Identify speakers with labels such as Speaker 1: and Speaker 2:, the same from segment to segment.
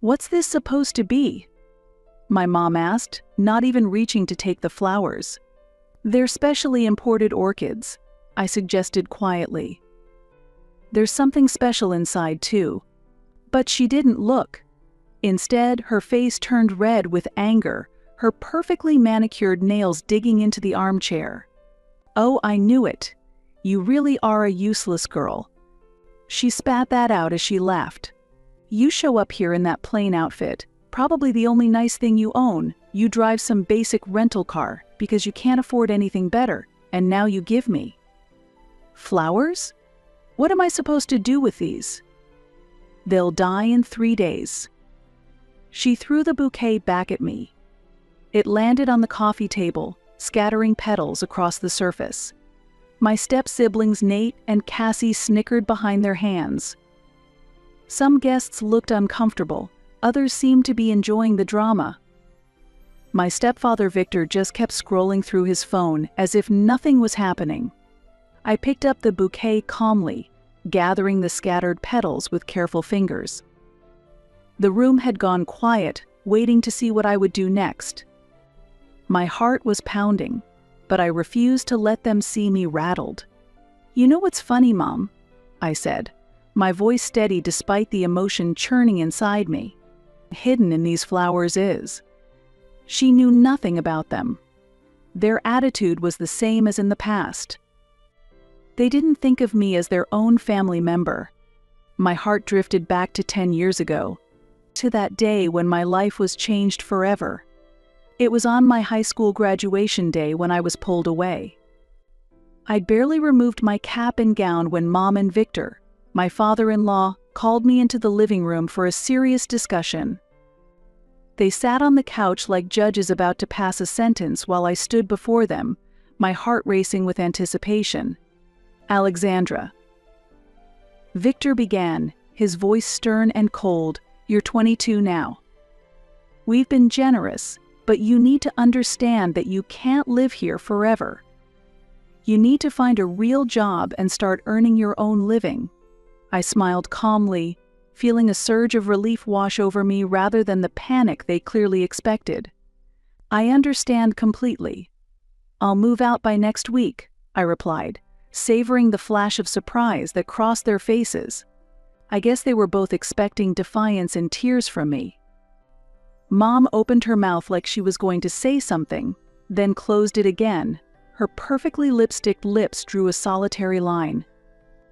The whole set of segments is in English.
Speaker 1: "What's this supposed to be?" my mom asked, not even reaching to take the flowers. "They're specially imported orchids," I suggested quietly. "There's something special inside, too." But she didn't look. Instead, her face turned red with anger, her perfectly manicured nails digging into the armchair. "Oh, I knew it. You really are a useless girl." She spat that out as she laughed. "You show up here in that plain outfit, probably the only nice thing you own. You drive some basic rental car because you can't afford anything better, and now you give me flowers? What am I supposed to do with these?" "They'll die in 3 days." She threw the bouquet back at me. It landed on the coffee table, scattering petals across the surface. My step-siblings Nate and Cassie snickered behind their hands. Some guests looked uncomfortable, others seemed to be enjoying the drama. My stepfather Victor just kept scrolling through his phone as if nothing was happening. I picked up the bouquet calmly, gathering the scattered petals with careful fingers. The room had gone quiet, waiting to see what I would do next. My heart was pounding, but I refused to let them see me rattled. "You know what's funny, Mom?" I said, my voice steady despite the emotion churning inside me. "Hidden in these flowers is." She knew nothing about them. Their attitude was the same as in the past. They didn't think of me as their own family member. My heart drifted back to 10 years ago, to that day when my life was changed forever. It was on my high school graduation day when I was pulled away. I'd barely removed my cap and gown when Mom and Victor, my father-in-law, called me into the living room for a serious discussion. They sat on the couch like judges about to pass a sentence while I stood before them, my heart racing with anticipation. "Alexandra." Victor began, his voice stern and cold. "You're 22 now. We've been generous, but you need to understand that you can't live here forever. You need to find a real job and start earning your own living." I smiled calmly, feeling a surge of relief wash over me rather than the panic they clearly expected. "I understand completely. I'll move out by next week," I replied, savoring the flash of surprise that crossed their faces. I guess they were both expecting defiance and tears from me. Mom opened her mouth like she was going to say something, then closed it again. Her perfectly lipsticked lips drew a solitary line.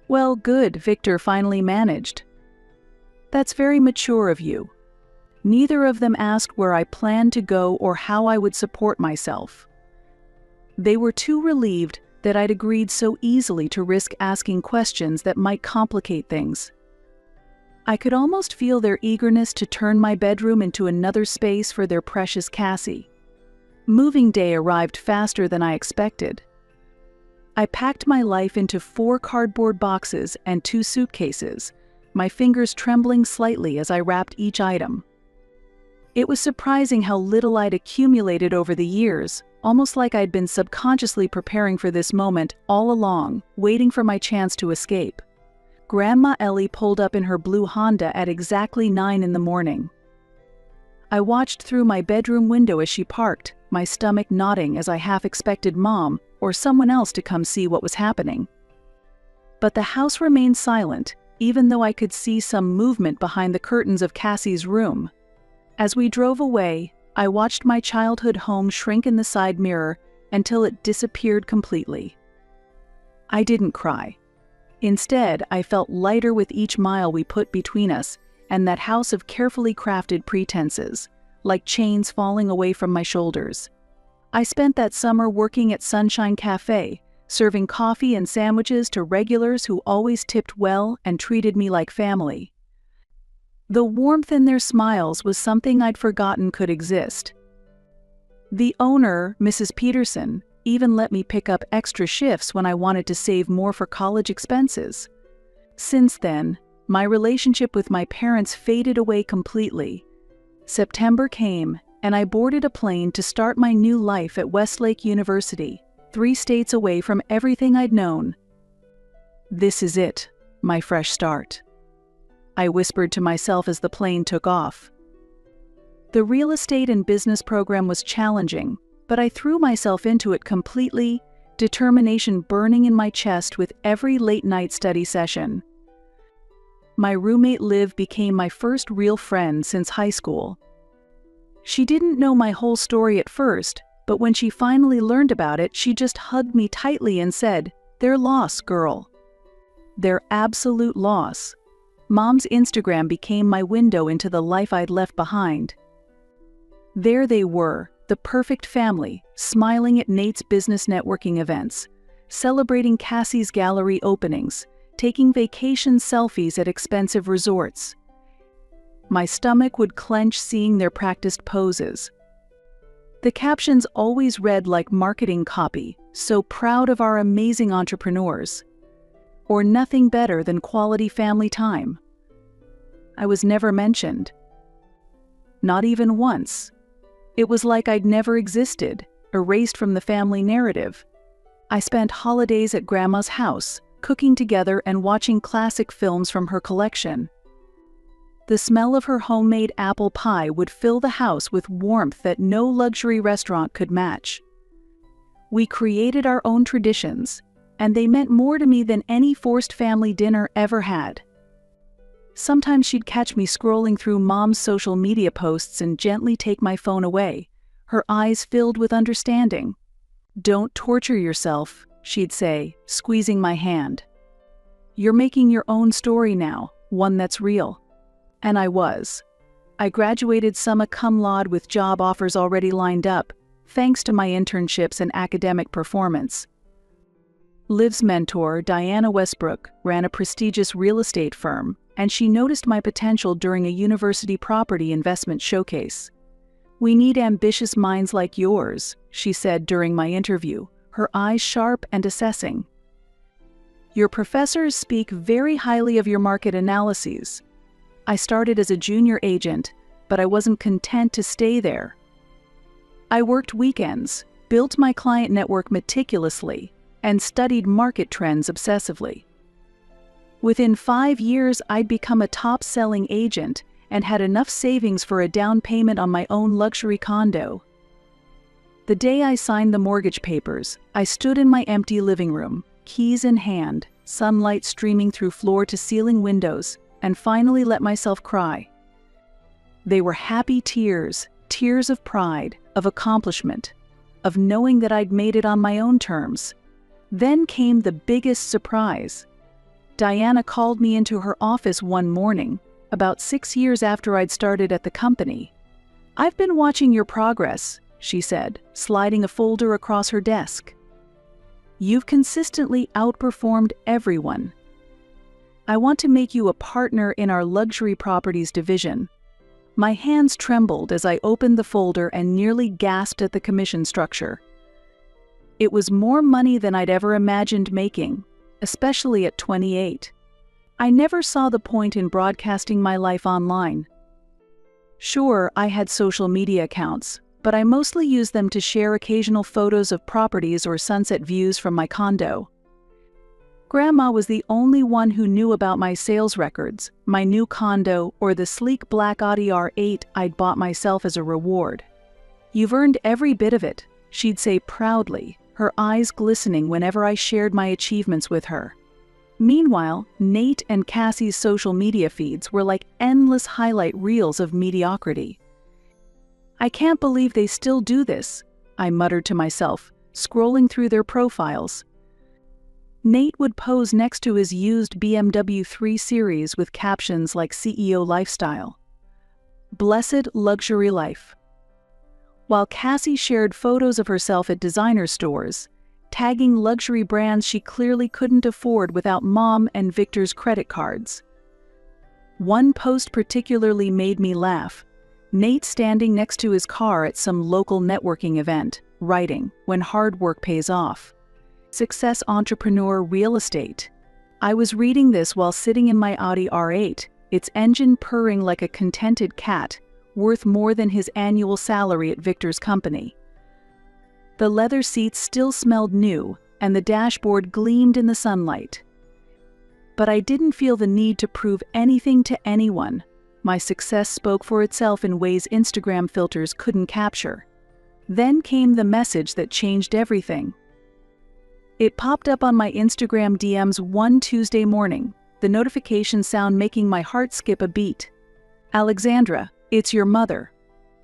Speaker 1: "Well, good," Victor finally managed. "That's very mature of you." Neither of them asked where I planned to go or how I would support myself. They were too relieved that I'd agreed so easily to risk asking questions that might complicate things. I could almost feel their eagerness to turn my bedroom into another space for their precious Cassie. Moving day arrived faster than I expected. I packed my life into 4 cardboard boxes and 2 suitcases, my fingers trembling slightly as I wrapped each item. It was surprising how little I'd accumulated over the years, almost like I'd been subconsciously preparing for this moment all along, waiting for my chance to escape. Grandma Ellie pulled up in her blue Honda at exactly 9 in the morning. I watched through my bedroom window as she parked, my stomach knotting as I half expected Mom or someone else to come see what was happening. But the house remained silent, even though I could see some movement behind the curtains of Cassie's room. As we drove away, I watched my childhood home shrink in the side mirror until it disappeared completely. I didn't cry. Instead, I felt lighter with each mile we put between us and that house of carefully crafted pretenses, like chains falling away from my shoulders. I spent that summer working at Sunshine Cafe, serving coffee and sandwiches to regulars who always tipped well and treated me like family. The warmth in their smiles was something I'd forgotten could exist. The owner, Mrs. Peterson, even let me pick up extra shifts when I wanted to save more for college expenses. Since then, my relationship with my parents faded away completely. September came, and I boarded a plane to start my new life at Westlake University, 3 states away from everything I'd known. "This is it, my fresh start," I whispered to myself as the plane took off. The real estate and business program was challenging, but I threw myself into it completely, determination burning in my chest with every late-night study session. My roommate Liv became my first real friend since high school. She didn't know my whole story at first, but when she finally learned about it, she just hugged me tightly and said, "Their loss, girl." Their absolute loss. Mom's Instagram became my window into the life I'd left behind. There they were, the perfect family, smiling at Nate's business networking events, celebrating Cassie's gallery openings, taking vacation selfies at expensive resorts. My stomach would clench seeing their practiced poses. The captions always read like marketing copy, "So proud of our amazing entrepreneurs," or "Nothing better than quality family time." I was never mentioned. Not even once. It was like I'd never existed, erased from the family narrative. I spent holidays at Grandma's house, cooking together and watching classic films from her collection. The smell of her homemade apple pie would fill the house with warmth that no luxury restaurant could match. We created our own traditions, and they meant more to me than any forced family dinner ever had. Sometimes she'd catch me scrolling through Mom's social media posts and gently take my phone away, her eyes filled with understanding. "Don't torture yourself," she'd say, squeezing my hand. "You're making your own story now, one that's real." And I was. I graduated summa cum laude with job offers already lined up, thanks to my internships and academic performance. Liv's mentor, Diana Westbrook, ran a prestigious real estate firm, and she noticed my potential during a university property investment showcase. "We need ambitious minds like yours," she said during my interview, her eyes sharp and assessing. "Your professors speak very highly of your market analyses." I started as a junior agent, but I wasn't content to stay there. I worked weekends, built my client network meticulously, and studied market trends obsessively. Within 5 years, I'd become a top-selling agent and had enough savings for a down payment on my own luxury condo. The day I signed the mortgage papers, I stood in my empty living room, keys in hand, sunlight streaming through floor-to-ceiling windows, and finally let myself cry. They were happy tears, tears of pride, of accomplishment, of knowing that I'd made it on my own terms. Then came the biggest surprise. Diana called me into her office one morning, about 6 years after I'd started at the company. "I've been watching your progress," she said, sliding a folder across her desk. "You've consistently outperformed everyone. I want to make you a partner in our luxury properties division." My hands trembled as I opened the folder and nearly gasped at the commission structure. It was more money than I'd ever imagined making, especially at 28. I never saw the point in broadcasting my life online. Sure, I had social media accounts, but I mostly used them to share occasional photos of properties or sunset views from my condo. Grandma was the only one who knew about my sales records, my new condo, or the sleek black Audi R8 I'd bought myself as a reward. "You've earned every bit of it," she'd say proudly, her eyes glistening whenever I shared my achievements with her. Meanwhile, Nate and Cassie's social media feeds were like endless highlight reels of mediocrity. "I can't believe they still do this," I muttered to myself, scrolling through their profiles. Nate would pose next to his used BMW 3 Series with captions like CEO lifestyle. Blessed luxury life. While Cassie shared photos of herself at designer stores, tagging luxury brands she clearly couldn't afford without Mom and Victor's credit cards. One post particularly made me laugh. Nate standing next to his car at some local networking event, writing, "When hard work pays off. Success entrepreneur real estate." I was reading this while sitting in my Audi R8, its engine purring like a contented cat, worth more than his annual salary at Victor's company. The leather seats still smelled new, and the dashboard gleamed in the sunlight. But I didn't feel the need to prove anything to anyone. My success spoke for itself in ways Instagram filters couldn't capture. Then came the message that changed everything. It popped up on my Instagram DMs one Tuesday morning, the notification sound making my heart skip a beat. "Alexandra, it's your mother.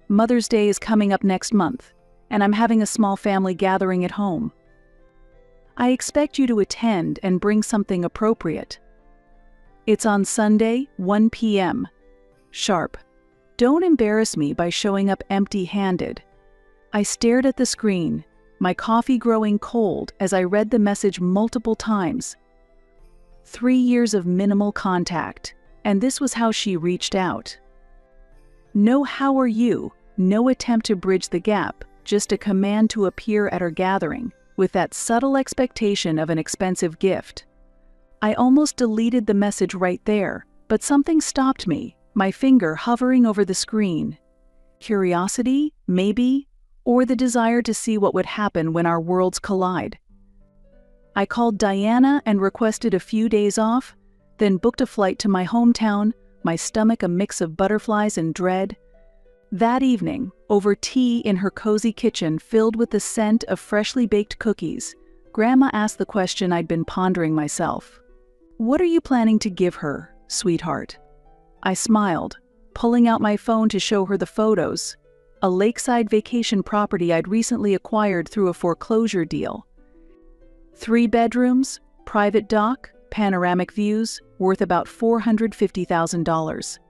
Speaker 1: Mother's Day is coming up next month, and I'm having a small family gathering at home. I expect you to attend and bring something appropriate. It's on Sunday, 1 p.m. sharp. Don't embarrass me by showing up empty-handed." I stared at the screen, my coffee growing cold as I read the message multiple times. 3 years of minimal contact, and this was how she reached out. No "how are you," no attempt to bridge the gap, just a command to appear at her gathering, with that subtle expectation of an expensive gift. I almost deleted the message right there, but something stopped me, my finger hovering over the screen. Curiosity, maybe, or the desire to see what would happen when our worlds collide. I called Diana and requested a few days off, then booked a flight to my hometown, my stomach a mix of butterflies and dread. That evening, over tea in her cozy kitchen filled with the scent of freshly baked cookies, Grandma asked the question I'd been pondering myself. "What are you planning to give her, sweetheart?" I smiled, pulling out my phone to show her the photos. A lakeside vacation property I'd recently acquired through a foreclosure deal. 3 bedrooms, private dock, panoramic views, worth about $450,000.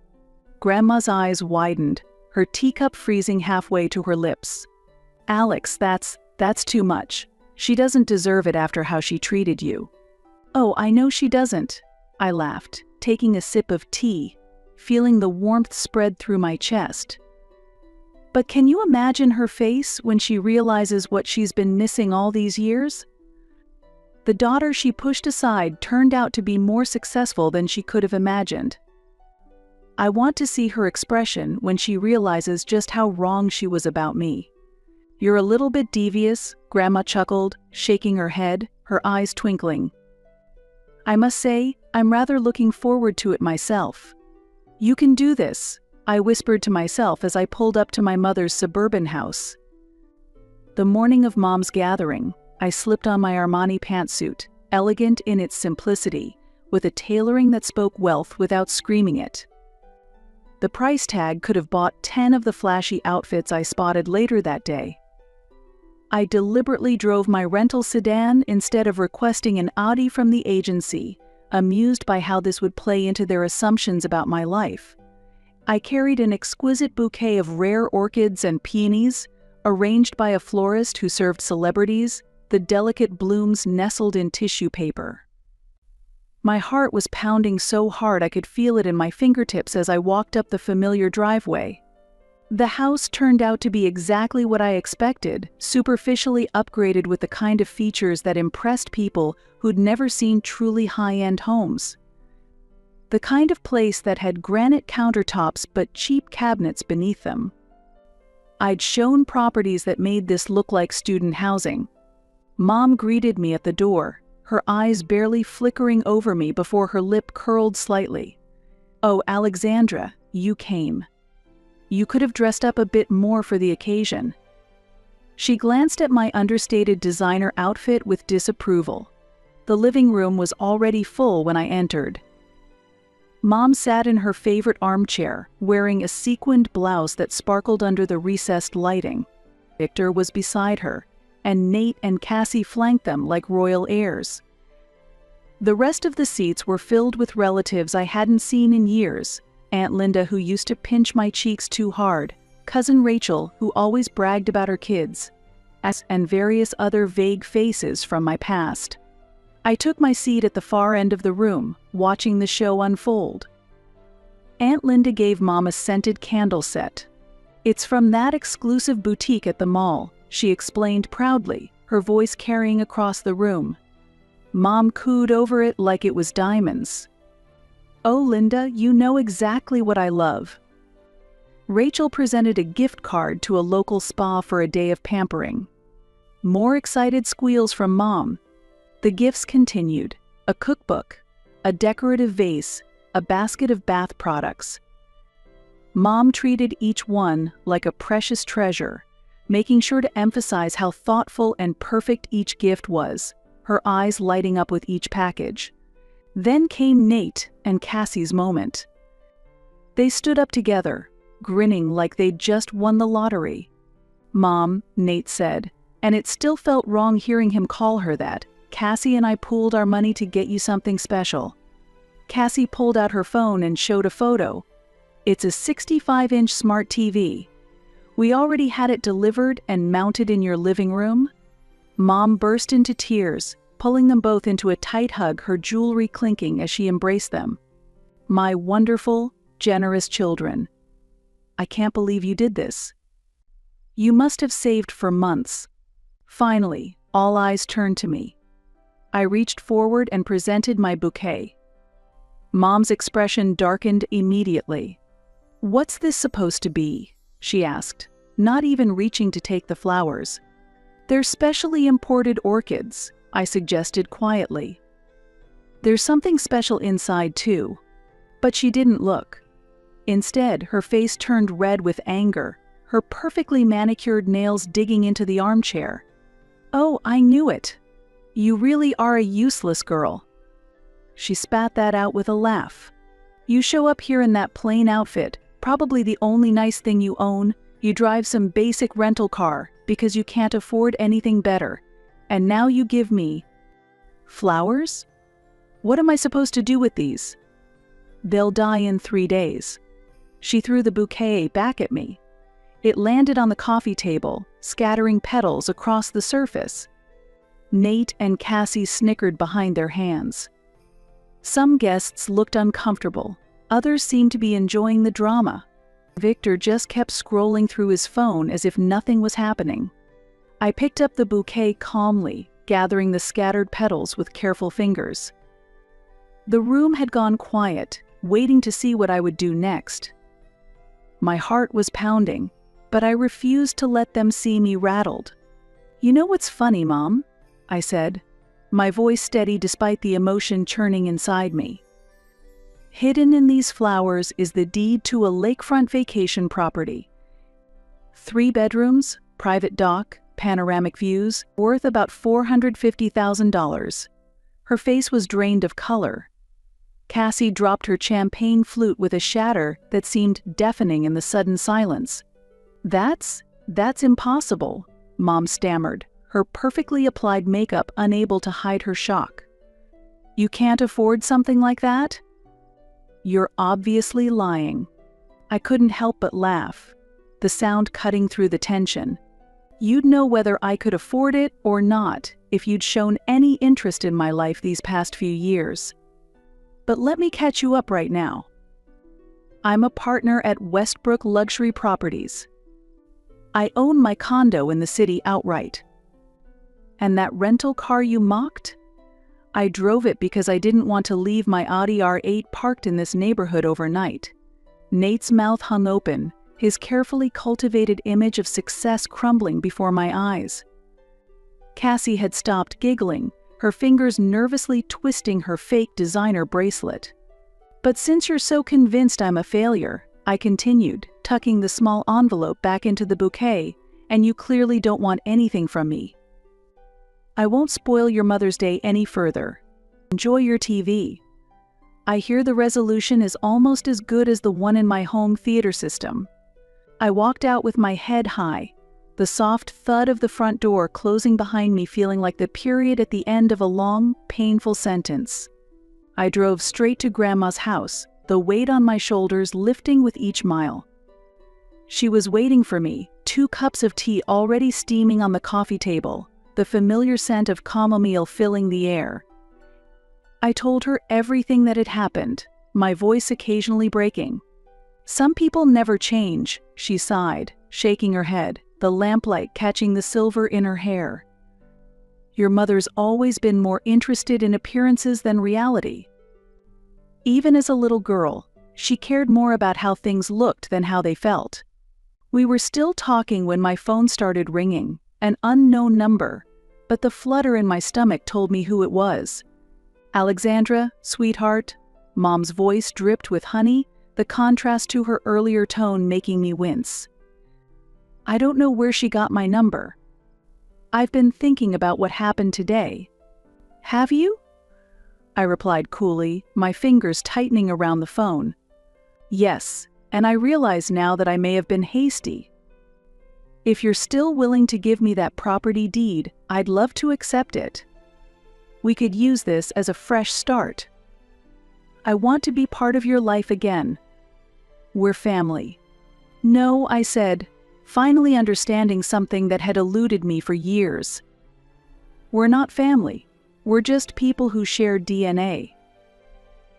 Speaker 1: Grandma's eyes widened, her teacup freezing halfway to her lips. "Alex, that's too much. She doesn't deserve it after how she treated you." "Oh, I know she doesn't," I laughed, taking a sip of tea, feeling the warmth spread through my chest. "But can you imagine her face when she realizes what she's been missing all these years?" The daughter she pushed aside turned out to be more successful than she could have imagined. I want to see her expression when she realizes just how wrong she was about me. "You're a little bit devious," Grandma chuckled, shaking her head, her eyes twinkling. "I must say, I'm rather looking forward to it myself." "You can do this," I whispered to myself as I pulled up to my mother's suburban house. The morning of Mom's gathering, I slipped on my Armani pantsuit, elegant in its simplicity, with a tailoring that spoke wealth without screaming it. The price tag could have bought 10 of the flashy outfits I spotted later that day. I deliberately drove my rental sedan instead of requesting an Audi from the agency, amused by how this would play into their assumptions about my life. I carried an exquisite bouquet of rare orchids and peonies, arranged by a florist who served celebrities, the delicate blooms nestled in tissue paper. My heart was pounding so hard I could feel it in my fingertips as I walked up the familiar driveway. The house turned out to be exactly what I expected, superficially upgraded with the kind of features that impressed people who'd never seen truly high-end homes. The kind of place that had granite countertops but cheap cabinets beneath them. I'd shown properties that made this look like student housing. Mom greeted me at the door, her eyes barely flickering over me before her lip curled slightly. "Oh, Alexandra, you came. You could have dressed up a bit more for the occasion." She glanced at my understated designer outfit with disapproval. The living room was already full when I entered. Mom sat in her favorite armchair, wearing a sequined blouse that sparkled under the recessed lighting. Victor was beside her, and Nate and Cassie flanked them like royal heirs. The rest of the seats were filled with relatives I hadn't seen in years. Aunt Linda, who used to pinch my cheeks too hard, Cousin Rachel, who always bragged about her kids, and various other vague faces from my past. I took my seat at the far end of the room, watching the show unfold. Aunt Linda gave Mom a scented candle set. "It's from that exclusive boutique at the mall," she explained proudly, her voice carrying across the room. Mom cooed over it like it was diamonds. "Oh, Linda, you know exactly what I love." Rachel presented a gift card to a local spa for a day of pampering. More excited squeals from Mom. The gifts continued: a cookbook, a decorative vase, a basket of bath products. Mom treated each one like a precious treasure, making sure to emphasize how thoughtful and perfect each gift was, her eyes lighting up with each package. Then came Nate and Cassie's moment. They stood up together, grinning like they'd just won the lottery. "Mom," Nate said, and it still felt wrong hearing him call her that, "Cassie and I pooled our money to get you something special." Cassie pulled out her phone and showed a photo. "It's a 65-inch smart TV. We already had it delivered and mounted in your living room." Mom burst into tears, pulling them both into a tight hug, her jewelry clinking as she embraced them. "My wonderful, generous children. I can't believe you did this. You must have saved for months." Finally, all eyes turned to me. I reached forward and presented my bouquet. Mom's expression darkened immediately. "What's this supposed to be?" she asked, not even reaching to take the flowers. "They're specially imported orchids," I suggested quietly. "There's something special inside too." But she didn't look. Instead, her face turned red with anger, her perfectly manicured nails digging into the armchair. "Oh, I knew it. You really are a useless girl." She spat that out with a laugh. "You show up here in that plain outfit, probably the only nice thing you own. You drive some basic rental car because you can't afford anything better. And now you give me flowers? What am I supposed to do with these?" "They'll die in 3 days." She threw the bouquet back at me. It landed on the coffee table, scattering petals across the surface. Nate and Cassie snickered behind their hands. Some guests looked uncomfortable, others seemed to be enjoying the drama. Victor just kept scrolling through his phone as if nothing was happening. I picked up the bouquet calmly, gathering the scattered petals with careful fingers. The room had gone quiet, waiting to see what I would do next. My heart was pounding, but I refused to let them see me rattled. "You know what's funny, Mom?" I said, my voice steady despite the emotion churning inside me. "Hidden in these flowers is the deed to a lakefront vacation property. 3 bedrooms, private dock, panoramic views, worth about $450,000. Her face was drained of color. Cassie dropped her champagne flute with a shatter that seemed deafening in the sudden silence. That's impossible," Mom stammered, her perfectly applied makeup unable to hide her shock. "You can't afford something like that?" "You're obviously lying." I couldn't help but laugh, the sound cutting through the tension. "You'd know whether I could afford it or not if you'd shown any interest in my life these past few years. But let me catch you up right now. I'm a partner at Westbrook Luxury Properties. I own my condo in the city outright. And that rental car you mocked? I drove it because I didn't want to leave my Audi R8 parked in this neighborhood overnight." Nate's mouth hung open, his carefully cultivated image of success crumbling before my eyes. Cassie had stopped giggling, her fingers nervously twisting her fake designer bracelet. "But since you're so convinced I'm a failure," I continued, tucking the small envelope back into the bouquet, "and you clearly don't want anything from me. I won't spoil your Mother's Day any further. Enjoy your TV. I hear the resolution is almost as good as the one in my home theater system." I walked out with my head high, the soft thud of the front door closing behind me feeling like the period at the end of a long, painful sentence. I drove straight to Grandma's house, the weight on my shoulders lifting with each mile. She was waiting for me, 2 cups of tea already steaming on the coffee table, the familiar scent of chamomile filling the air. I told her everything that had happened, my voice occasionally breaking. "Some people never change," she sighed, shaking her head, the lamplight catching the silver in her hair. "Your mother's always been more interested in appearances than reality. Even as a little girl, she cared more about how things looked than how they felt." We were still talking when my phone started ringing, an unknown number, but the flutter in my stomach told me who it was. "Alexandra, sweetheart," Mom's voice dripped with honey, the contrast to her earlier tone making me wince. I don't know where she got my number. I've been thinking about what happened today. Have you? I replied coolly, my fingers tightening around the phone. Yes, and I realize now that I may have been hasty. If you're still willing to give me that property deed, I'd love to accept it. We could use this as a fresh start. I want to be part of your life again. We're family. No, I said, finally understanding something that had eluded me for years. We're not family. We're just people who share DNA.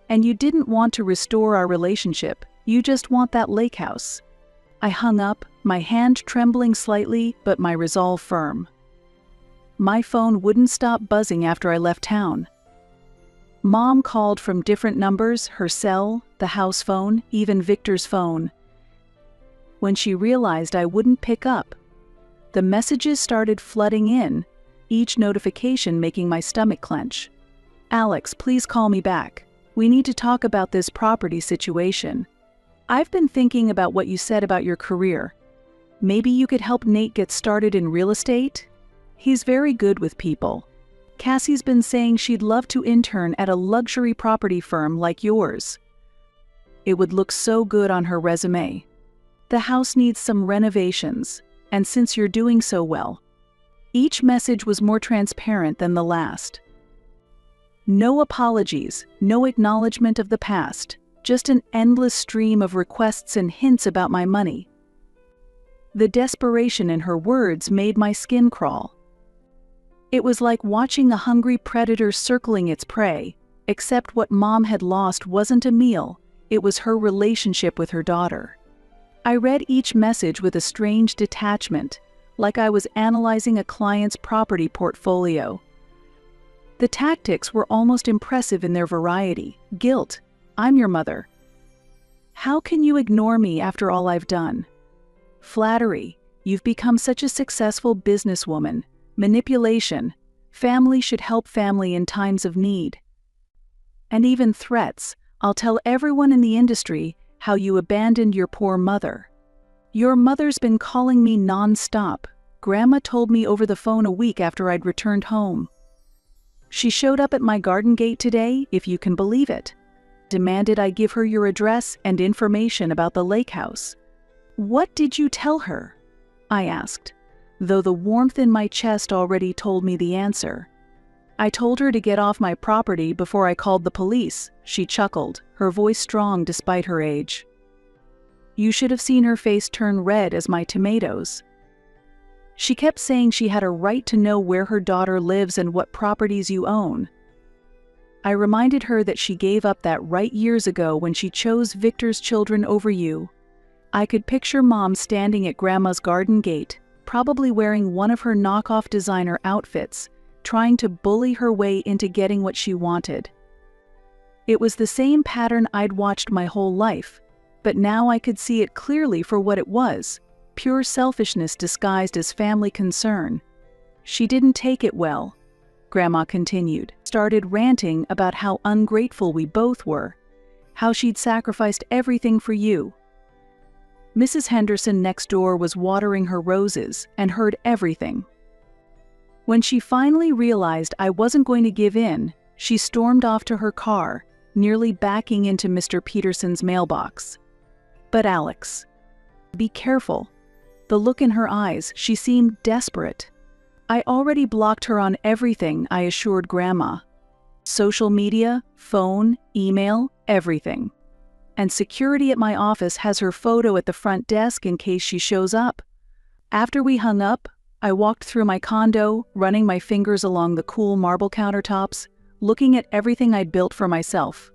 Speaker 1: And you didn't want to restore our relationship, you just want that lake house. I hung up, my hand trembling slightly, but my resolve firm. My phone wouldn't stop buzzing after I left town. Mom called from different numbers, her cell, the house phone, even Victor's phone. When she realized I wouldn't pick up, the messages started flooding in, each notification making my stomach clench. Alex, please call me back. We need to talk about this property situation. I've been thinking about what you said about your career. Maybe you could help Nate get started in real estate? He's very good with people. Cassie's been saying she'd love to intern at a luxury property firm like yours. It would look so good on her resume. The house needs some renovations, and since you're doing so well. Each message was more transparent than the last. No apologies, no acknowledgement of the past, just an endless stream of requests and hints about my money. The desperation in her words made my skin crawl. It was like watching a hungry predator circling its prey, except what Mom had lost wasn't a meal, it was her relationship with her daughter. I read each message with a strange detachment, like I was analyzing a client's property portfolio. The tactics were almost impressive in their variety. Guilt. I'm your mother. How can you ignore me after all I've done? Flattery. You've become such a successful businesswoman. Manipulation. Family should help family in times of need. And even threats. I'll tell everyone in the industry how you abandoned your poor mother. Your mother's been calling me non-stop. Grandma told me over the phone a week after I'd returned home. She showed up at my garden gate today, if you can believe it. Demanded I give her your address and information about the lake house. What did you tell her? I asked, though the warmth in my chest already told me the answer. I told her to get off my property before I called the police, she chuckled, her voice strong despite her age. You should have seen her face turn red as my tomatoes. She kept saying she had a right to know where her daughter lives and what properties you own. I reminded her that she gave up that right years ago when she chose Victor's children over you. I could picture Mom standing at Grandma's garden gate, probably wearing one of her knockoff designer outfits, trying to bully her way into getting what she wanted. It was the same pattern I'd watched my whole life, but now I could see it clearly for what it was, pure selfishness disguised as family concern. She didn't take it well, Grandma continued, started ranting about how ungrateful we both were, how she'd sacrificed everything for you. Mrs. Henderson next door was watering her roses and heard everything. When she finally realized I wasn't going to give in, she stormed off to her car, nearly backing into Mr. Peterson's mailbox. But Alex, be careful. The look in her eyes, she seemed desperate. I already blocked her on everything, I assured Grandma. Social media, phone, email, everything. And security at my office has her photo at the front desk in case she shows up. After we hung up, I walked through my condo, running my fingers along the cool marble countertops, looking at everything I'd built for myself.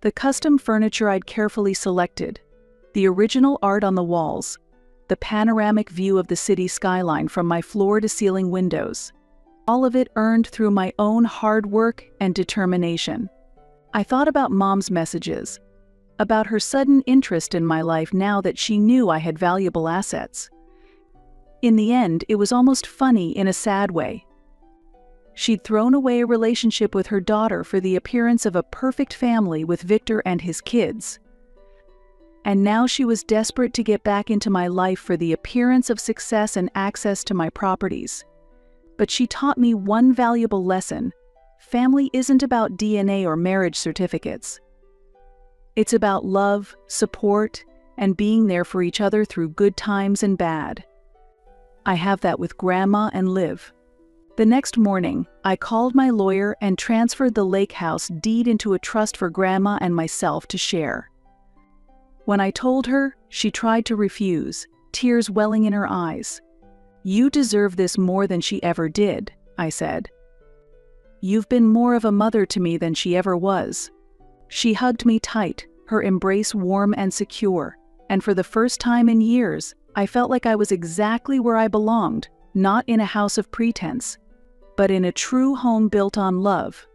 Speaker 1: The custom furniture I'd carefully selected, the original art on the walls, the panoramic view of the city skyline from my floor-to-ceiling windows. All of it earned through my own hard work and determination. I thought about Mom's messages, about her sudden interest in my life now that she knew I had valuable assets. In the end, it was almost funny in a sad way. She'd thrown away a relationship with her daughter for the appearance of a perfect family with Victor and his kids. And now she was desperate to get back into my life for the appearance of success and access to my properties. But she taught me one valuable lesson: family isn't about DNA or marriage certificates. It's about love, support, and being there for each other through good times and bad. I have that with Grandma and Liv. The next morning, I called my lawyer and transferred the lake house deed into a trust for Grandma and myself to share. When I told her, she tried to refuse, tears welling in her eyes. "You deserve this more than she ever did," I said. "You've been more of a mother to me than she ever was." She hugged me tight, her embrace warm and secure, and for the first time in years, I felt like I was exactly where I belonged, not in a house of pretense, but in a true home built on love.